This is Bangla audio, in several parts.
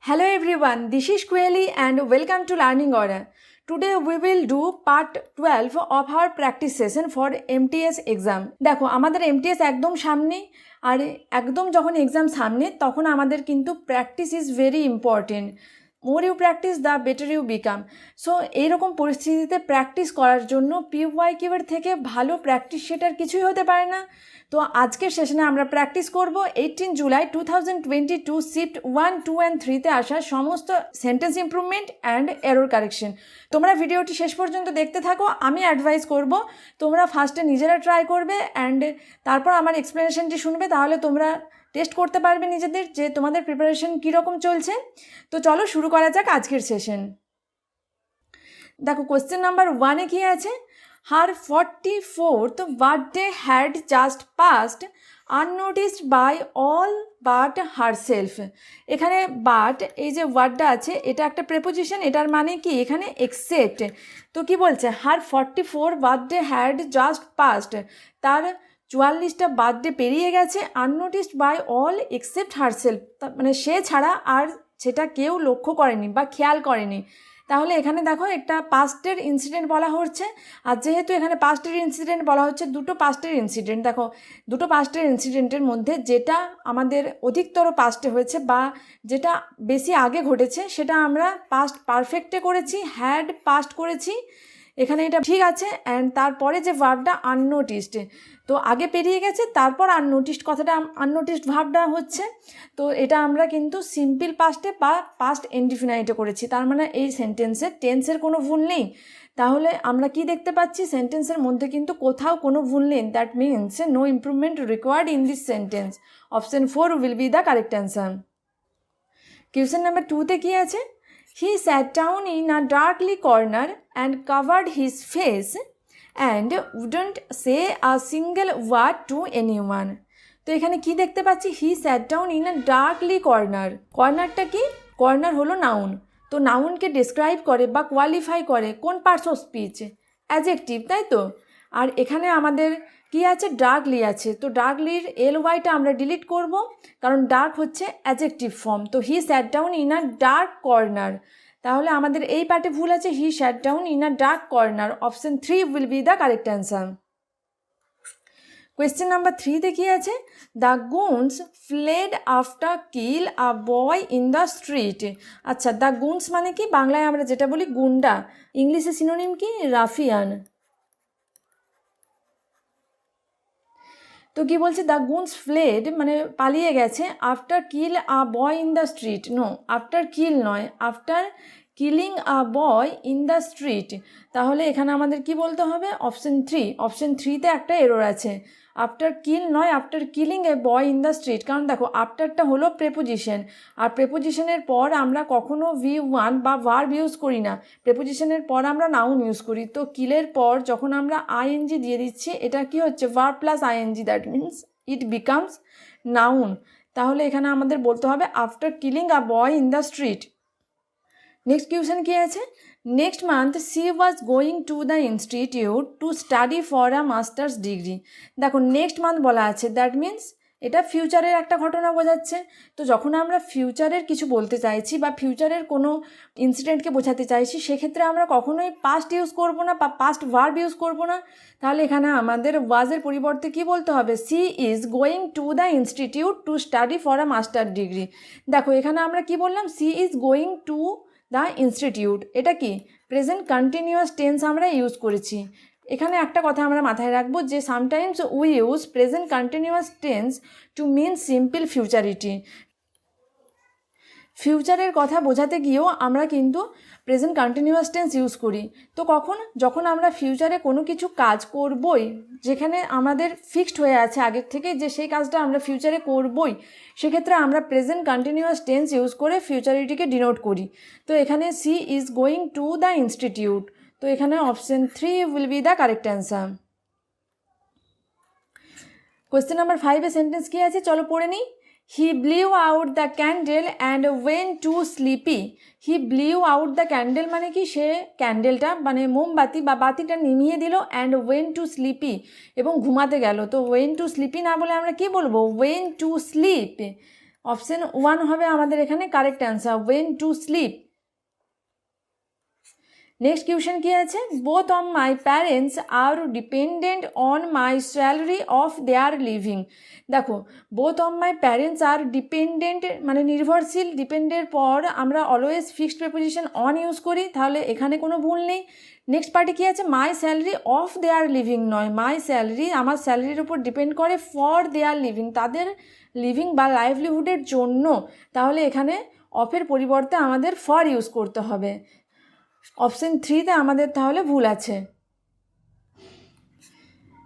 Hello everyone, this is Kweli and welcome to Learning Order. Today we will do part 12 of our practice session for MTS exam. দেখো আমাদের MTS একদম সামনে, আর একদম যখন এক্সাম সামনে তখন আমাদের কিন্তু practice is very important. More you practice the better you become. So এইরকম পরিস্থিতিতে প্র্যাকটিস করার জন্য PYQ এর থেকে ভালো প্র্যাকটিস সেটার কিছুই হতে পারে না। তো আজকের সেশনে আমরা প্র্যাকটিস করব 18 জুলাই 2022 শিফট 1, 2 and 3-তে আসা সমস্ত sentence improvement and error correction. তোমরা ভিডিওটি শেষ পর্যন্ত দেখতে থাকো। আমি অ্যাডভাইস করব তোমরা ফার্স্টে নিজেরা ট্রাই করবে অ্যান্ড তারপর আমার এক্সপ্লেনেশনটি শুনবে, তাহলে তোমরা টেস্ট করতে পারবে নিজেদের যে তোমাদের প্রিপারেশন কীরকম চলছে। তো চলো শুরু করা যাক আজকের সেশন। দেখো কোয়েশ্চেন নাম্বার 1-এ কী আছে, Her 44th birthday had just passed unnoticed by all but herself। এখানে বাট এই যে ওয়ার্ডটা আছে এটা একটা প্রেপোজিশন, এটার মানে কি এখানে এক্সেপ্ট। তো কি বলছে, her 44 birthday had just passed, তার 44টা বার্থডে পেরিয়ে গেছে, unnoticed by all except herself, মানে সে ছাড়া আর সেটা কেউ লক্ষ্য করেনি বা খেয়াল করেনি। তাহলে এখানে দেখো একটা পাস্টের ইনসিডেন্ট বলা হচ্ছে, আর যেহেতু এখানে পাস্টের ইনসিডেন্ট বলা হচ্ছে, দুটো পাস্টের ইনসিডেন্ট, দেখো দুটো পাস্টের ইনসিডেন্টের মধ্যে যেটা আমাদের অধিকতর পাস্টে হয়েছে বা যেটা বেশি আগে ঘটেছে সেটা আমরা পাস্ট পারফেক্টে করেছি, হ্যাড পাস্ট করেছি, এখানে এটা ঠিক আছে। অ্যান্ড তারপরে যে ভার্বটা আননোটিসড, তো আগে পেরিয়ে গেছে তারপর আননোটিসড, কথাটা আননোটিসড ভার্বটা হচ্ছে। তো এটা আমরা কিন্তু সিম্পল পাস্টে বা পাস্ট ইনডিফিনাইটে করেছি, তার মানে এই সেন্টেন্সের টেন্সের কোনো ভুল নেই। তাহলে আমরা কি দেখতে পাচ্ছি, সেন্টেন্সের মধ্যে কিন্তু কোথাও কোনো ভুল নেই। That means no improvement required in this sentence. Option 4 will be the correct answer. Question number 2-তে কী আছে, He sat down in a darkly corner and covered his face and wouldn't say a single word to anyone। তো এখানে কি দেখতে পাচ্ছি, he sat down in a darkly corner. কর্নারটা কি, কর্নার হলো নাউন। তো নাউনকে ডিসক্রাইব করে বা কোয়ালিফাই করে কোন পার্টস অফ স্পিচ, অ্যাডজেক্টিভ, তাই তো। আর এখানে আমাদের কি আছে, ডার্কলি আছে। তো ডার্কলির LYটা আমরা ডিলিট করব, কারণ ডার্ক হচ্ছে অ্যাডজেক্টিভ ফর্ম। তো he sat down in a dark corner, তাহলে আমাদের এই পার্টে ভুল আছে, he sat down in a dark corner. Option 3 will be the correct answer. Question number 3-তে কী আছে, the goons fled after kill a boy in the street. আচ্ছা, দ্য গুনস মানে কি, বাংলায় আমরা যেটা বলি গুন্ডা, ইংলিশে সিনোনিম কি, রাফিয়ান। তো কি বলছে, দ্য গুনস ফ্লেড মানে পালিয়ে গেছে, after kill a boy in the street, no after kill নয়, after killing a boy in the street. তাহলে এখানে আমাদের কি বলতে হবে, অপশন 3। অপশন 3-তে একটা এরর আছে, আফটার কিল নয়, after killing a boy in the street. কারণ দেখো আফটারটা হলো প্রেপোজিশন, আর প্রেপোজিশনের পর আমরা কখনো V1 বা ভার্ব ইউজ করি না, প্রেপোজিশনের পর আমরা নাউন ইউজ করি। তো কিলের পর যখন আমরা ING দিয়ে দিচ্ছি, এটা কি হচ্ছে, verb plus ING, that means it becomes noun. তাহলে এখানে আমাদের বলতে হবে after killing a boy in the street. Next question কী আছে, next month she was going to the institute to study for a master's degree. দেখো নেক্সট মান্থ বলা আছে, দ্যাট মিনস এটা ফিউচারের একটা ঘটনা বোঝাচ্ছে। তো যখন আমরা ফিউচারের কিছু বলতে চাইছি বা ফিউচারের কোনো ইনসিডেন্টকে বোঝাতে চাইছি, সেক্ষেত্রে আমরা কখনোই পাস্ট ইউজ করব না বা পাস্ট ভার্ব ইউজ করব না। তাহলে এখানে আমাদের ওয়াজের পরিবর্তে কি বলতে হবে, she is going to the institute to study for a master degree. দেখো এখানে আমরা কি বললাম, she is going to the institute, এটা কি প্রেজেন্ট কন্টিনিউয়াস টেন্স আমরা ইউজ করেছি। এখানে একটা কথা আমরা মাথায় রাখবো যে sometimes we use present continuous tense to mean simple futurity. ফিউচারের কথা বোঝাতে গিয়েও আমরা কিন্তু প্রেজেন্ট কন্টিনিউয়াস টেন্স ইউজ করি। তো কখন, যখন আমরা ফিউচারে কোনো কিছু কাজ করবই, যেখানে আমাদের ফিক্সড হয়ে আছে আগের থেকে যে সেই কাজটা আমরা ফিউচারে করবই, সেক্ষেত্রে আমরা প্রেজেন্ট কন্টিনিউয়াস টেন্স ইউজ করে ফিউচারিটিকে ডিনোট করি। তো এখানে she is going to the institute, তো এখানে option 3 will be the correct answer. Question number 5-এ সেন্টেন্স কী আছে চলো পড়ে নিই। He blew out the candle and went to sleepy। He blew out the candle মানে কি, সে ক্যান্ডেলটা মানে মোমবাতি বা বাতিটা নিভিয়ে দিল, and went to sleepy এবং ঘুমাতে গেল। তো went to sleepy না বলে আমরা কি বলবো, went to sleep। অপশন 1 হবে আমাদের এখানে correct answer, went to sleep. Next question কি আছে, both of my parents are dependent on my salary of their living. দেখো both of my parents are dependent মানে নির্ভরশীল, ডিপেন্ডের পর আমরা always fixed preposition on use করি, তাহলে এখানে কোনো ভুল নেই। নেক্সট পার্টে কী আছে, মাই স্যালারি অফ দেয়ার লিভিং নয়, মাই স্যালারি আমার স্যালারির উপর ডিপেন্ড করে, ফর দেয়ার লিভিং তাদের লিভিং বা লাইভলিহুডের জন্য, তাহলে এখানে অফের পরিবর্তে আমাদের ফর ইউজ করতে হবে। অপশন 3তে আমাদের তাহলে ভুল আছে।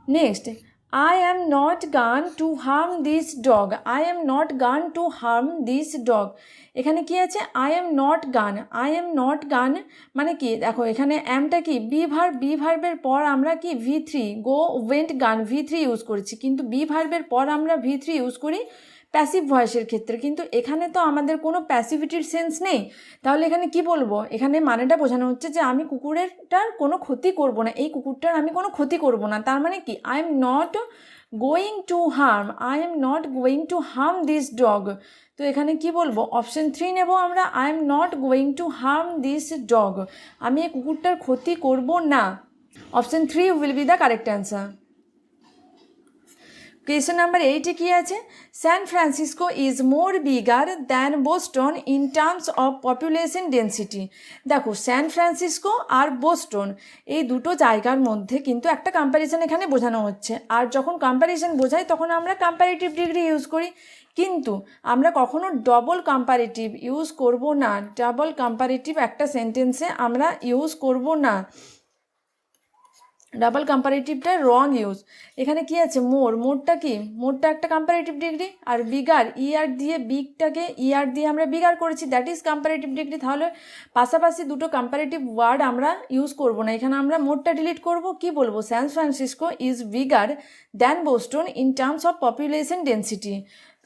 নেক্সট, আই অ্যাম নট গান two harm this dog, I am not গান টু হার্ম দিস ডগ। এখানে কি আছে, আই অ্যাম নট গান, আই অ্যাম নট গান মানে কি, দেখো এখানে অ্যামটা কি বি ভার্বের পর আমরা কি V3 গো ওয়েন্ট গান V3 ইউজ করেছি, কিন্তু বি ভার্বের পর আমরা V3 ইউজ করি প্যাসিভ ভয়েসের ক্ষেত্রে, কিন্তু এখানে তো আমাদের কোনো প্যাসিভিটির সেন্স নেই, তাহলে এখানে কি বলবো, এখানে মানেটা বোঝানো হচ্ছে যে আমি কুকুরেরটার কোনো ক্ষতি করব না, এই কুকুরটার আমি কোনো ক্ষতি করব না, তার মানে কি I am not going to harm, I am not going to harm this dog. তো এখানে কি বলবো, অপশন 3 নেব আমরা, I am not going to harm this dog, আমি এই কুকুরটার ক্ষতি করব না। Option 3 will be the correct answer. Question number 8-এ কী আছে, San Francisco is more bigger than Boston in terms of population density. দেখো স্যান ফ্রান্সিসকো আর বোস্টন এই দুটো জায়গার মধ্যে কিন্তু একটা কম্প্যারিজন এখানে বোঝানো হচ্ছে, আর যখন কম্প্যারিজন বোঝাই তখন আমরা কম্প্যারেটিভ ডিগ্রি ইউজ করি, কিন্তু আমরা কখনো ডবল কম্প্যারেটিভ ইউজ করব না, ডাবল কম্প্যারেটিভ একটা সেন্টেন্সে আমরা ইউজ করব না, ডাবল কম্পারেটিভটা রং ইউজ। এখানে কি আছে, মোরটা কি, মোরটা একটা কম্পারেটিভ ডিগ্রি, আর বিগার ইয়ার দিয়ে বিগটাকে ইয়ার দিয়ে আমরা বিগার করেছি, দ্যাট ইজ কম্পারেটিভ ডিগ্রি, তাহলে পাশাপাশি দুটো কম্পারেটিভ ওয়ার্ড আমরা ইউজ করব না, এখানে আমরা মোরটা ডিলিট করব, কি বলবো, স্যান Francisco is bigger than Boston in terms of population density,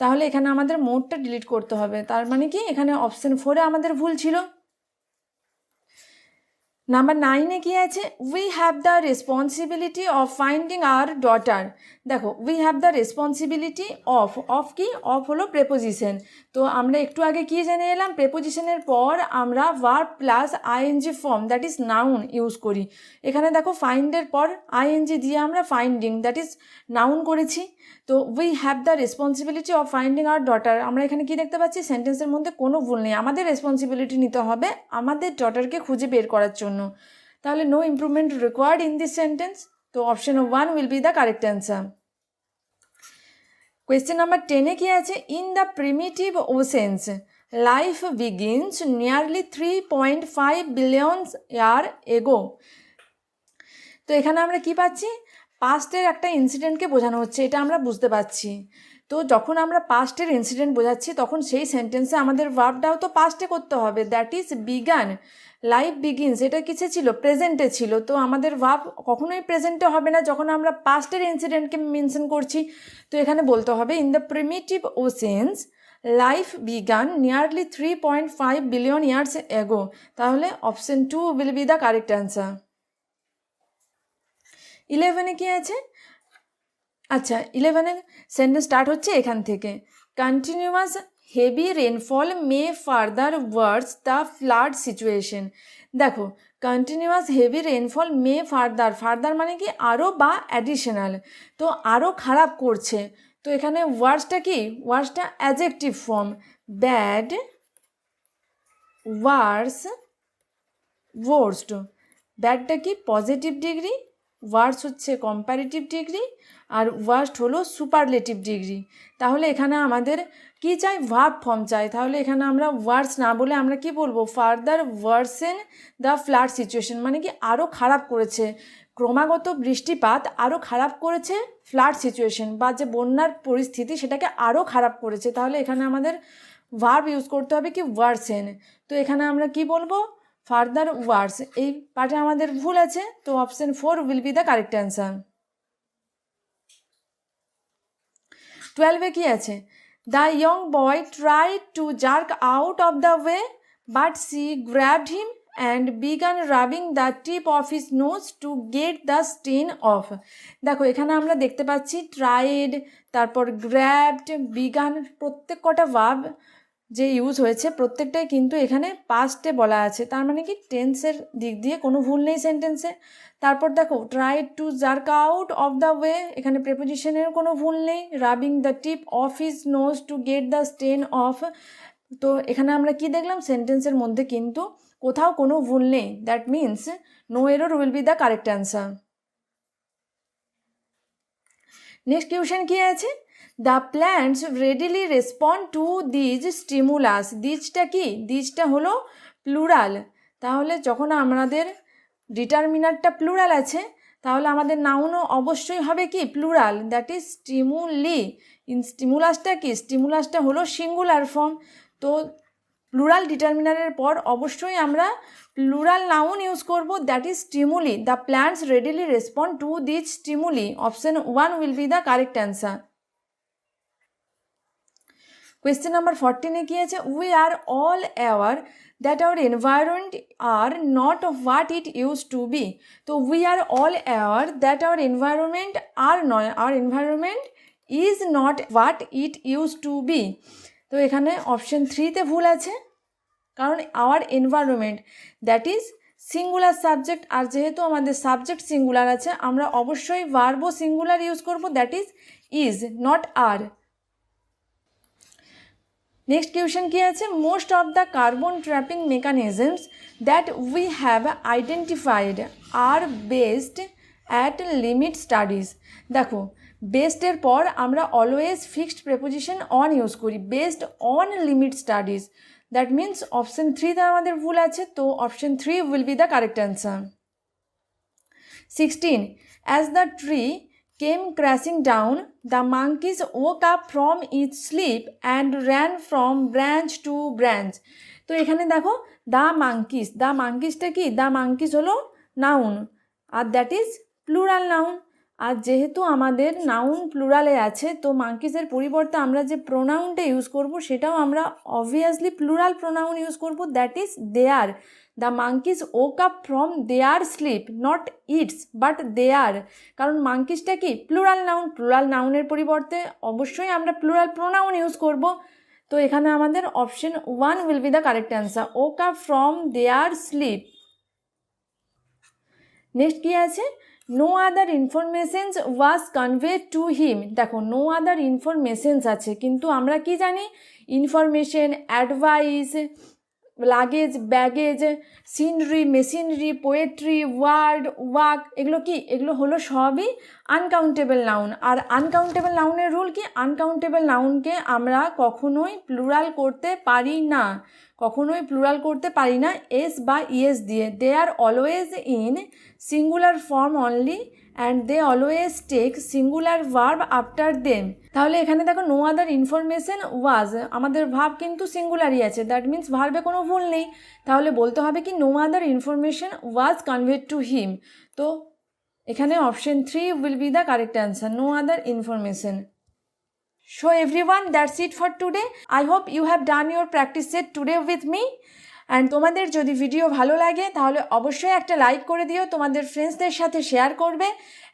তাহলে এখানে আমাদের মোরটা ডিলিট করতে হবে, তার মানে কি এখানে অপশন 4-এ আমাদের ভুল ছিল। নাম্বার 9-এ কী আছে, we have the responsibility of finding our daughter. দেখো we have the responsibility of কি, অফ হলো প্রেপোজিশন, তো আমরা একটু আগে কি জেনে এলাম, প্রেপোজিশনের পর আমরা verb plus ING form that is noun use করি, এখানে দেখো ফাইন্ডের পর আইএনজি দিয়ে আমরা ফাইন্ডিং দ্যাট ইজ নাউন করেছি, তো we have the responsibility of finding our daughter, আমরা এখানে কি দেখতে পাচ্ছি, সেন্টেন্সের মধ্যে কোনো ভুল নেই, আমাদের রেসপন্সিবিলিটি নিতে হবে আমাদের ডটারকে খুঁজে বের করার জন্য, তাহলে no improvement required in this sentence, তো option 1 will be the correct answer. Question number 10-এ কি আছে, in the primitive oceans life begins nearly 3.5 billion year ago. তো এখানে আমরা কি পাচ্ছি, পাস্টের একটা ইনসিডেন্টকে বোঝানো হচ্ছে, এটা আমরা বুঝতে পারছি, তো যখন আমরা পাস্টের ইনসিডেন্ট বোঝাচ্ছি তখন সেই সেন্টেন্সে আমাদের ভার্বটাও তো পাস্টে করতে হবে, that is began, life begins এটা কিসে ছিল, প্রেজেন্টে ছিল, তো আমাদের ভার্ব কখনোই প্রেজেন্টে হবে না যখন আমরা পাস্টের ইনসিডেন্টকে মেনশন করছি, তো এখানে বলতে হবে in the primitive oceans life began nearly 3.5 billion years ago, তাহলে option 2 will be the correct answer. 11-এ কি আছে, আচ্ছা 11-এ সেন্টেন্স স্টার্ট হচ্ছে এখান থেকে, continuous heavy rainfall may further worse the flood situation. দেখো continuous heavy rainfall may further মানে কি আরও বা অ্যাডিশনাল, তো আরও খারাপ করছে, তো এখানে ওয়ার্সটা কি, ওয়ার্সটা অ্যাডজেক্টিভ ফর্ম, ব্যাড, ওয়ার্স, ওয়ার্স্ট, ব্যাডটা কি পজিটিভ ডিগ্রি, ওয়ার্স হচ্ছে কম্পারেটিভ ডিগ্রি, আর ওয়ার্স্ট হলো সুপারলেটিভ ডিগ্রি, তাহলে এখানে আমাদের কি চাই, ভার্ব ফর্ম চাই, তাহলে এখানে আমরা ওয়ার্স না বলে আমরা কি বলবো, further worsen the flood situation, মানে কি আরও খারাপ করেছে, ক্রমাগত বৃষ্টিপাত আরও খারাপ করেছে ফ্লাড সিচুয়েশন বা যে বন্যার পরিস্থিতি সেটাকে আরও খারাপ করেছে, তাহলে এখানে আমাদের ভার্ব ইউজ করতে হবে কি ওয়ার্সেন, তো এখানে আমরা কি বলবো, ফার্দার ওয়ার্স, এই পার্টে আমাদের ভুল আছে, তো option 4 will be the correct answer. 12-এ কি আছে, the young boy tried to jerk out of the way but she grabbed him and began rubbing the tip of his nose to get the stain off. দেখো এখানে আমরা দেখতে পাচ্ছি tried, তারপর grabbed, began, প্রত্যেক কটা ভার্ব যে ইউজ হয়েছে প্রত্যেকটাই কিন্তু এখানে পাস্টে বলা আছে, তার মানে কি টেন্সের দিক দিয়ে কোনো ভুল নেই সেন্টেন্সে। তারপর দেখো tried to jerk out of the way, এখানে প্রেপোজিশনের কোনো ভুল নেই। Rubbing the tip of his nose to get the stain off, তো এখানে আমরা কি দেখলাম সেন্টেন্সের মধ্যে কিন্তু কোথাও কোনো ভুল নেই, that means no error will be the correct answer. Next question কি আছে, the plants readily respond to these stimulus. দিজটা কি, দিজটা হলো প্লুরাল, তাহলে যখন আমাদের ডিটারমিনারটা প্লুরাল আছে তাহলে আমাদের নাউনও অবশ্যই হবে কি প্লুরাল, দ্যাট ইজ স্টিমুলি। স্টিমুলাসটা কি, স্টিমুলাসটা হলো সিঙ্গুলার ফর্ম, তো প্লুরাল ডিটারমিনারের পর অবশ্যই আমরা প্লুরাল নাউন ইউজ করব, that is stimuli. The plants readily respond to these stimuli, option 1 will be the correct answer. Question number 14-এ কি আছে, we are all aware that our environment are not what it use to be. তো we are all aware that our environment are নয়, hour environment is not what it use to be. তো এখানে অপশন 3-তে ভুল আছে, কারণ our environment that is singular subject, আর যেহেতু আমাদের সাবজেক্ট সিঙ্গুলার আছে আমরা অবশ্যই ভার্বও সিঙ্গুলার ইউজ করব, that is not are. Next question কি আছে, most of the carbon trapping mechanisms that we have identified are based at limit studies. দেখো বেসডের পর আমরা always fixed preposition on use করি, based on limit studies, that means option 3-তে আমাদের ভুল আছে, তো option 3 will be the correct answer. 16, as the tree came crashing down, the monkeys woke up from its sleep and ran from branch to branch. তো এখানে দেখো দ্য মাঙ্কিস, দ্য মাঙ্কিসটা কি, দ্য মাঙ্কিস হলো নাউন আর দ্যাট ইজ প্লুরাল নাউন, আর যেহেতু আমাদের নাউন প্লুরালে আছে তো মাঙ্কিসের পরিবর্তে আমরা যে প্রোনাউনটা ইউজ করব সেটাও আমরা অবভিয়াসলি প্লুরাল প্রোনাউন ইউজ করব, that is their. The monkeys woke up from their sleep, not its but their, কারণ মাঙ্কিসটা কি প্লুরাল নাউন, প্লুরাল নাউনের পরিবর্তে অবশ্যই আমরা প্লুরাল প্রোনাউন ইউজ করব, তো এখানে আমাদের option 1 will be the correct answer, woke up from their sleep. Next কি আছে, no other informations was conveyed to him. দেখো নো আদার ইনফরমেশনস আছে, কিন্তু আমরা কি জানি information, advice, luggage, baggage, scenery, machinery, poetry, word, walk, এগুলো কি, এগুলো হলো সবই আনকাউন্টেবল নাউন। আর আনকাউন্টেবল নাউনের রুল কি, আনকাউন্টেবল নাউনকে আমরা কখনোই প্লুরাল করতে পারি না, কখনোই প্লুরাল করতে পারি না এস বা ইএস দিয়ে, they are always in singular form only and they always take singular verb after them. তাহলে এখানে দেখো নো আদার ইনফরমেশন ওয়াজ, আমাদের ভার্ব কিন্তু সিঙ্গুলারই আছে, দ্যাট মিন্স ভার্বে কোনো ভুল নেই, তাহলে বলতে হবে কি no other information was conveyed to him, তো এখানে option 3 will be the correct answer, no other information. So everyone, that's it for today. I hope you have done your practice set today with me. And তোমাদের যদি ভিডিও ভালো লাগে তাহলে অবশ্যই একটা লাইক করে দিও, তোমাদের ফ্রেন্ডসদের সাথে শেয়ার করবে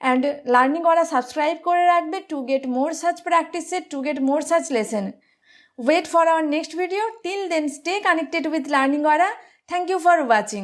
অ্যান্ড লার্নিং ওরা সাবস্ক্রাইব করে রাখবে to get more such practice set, to get more such lesson. Wait for our next video, till then stay connected with learning ওরা। Thank you for watching.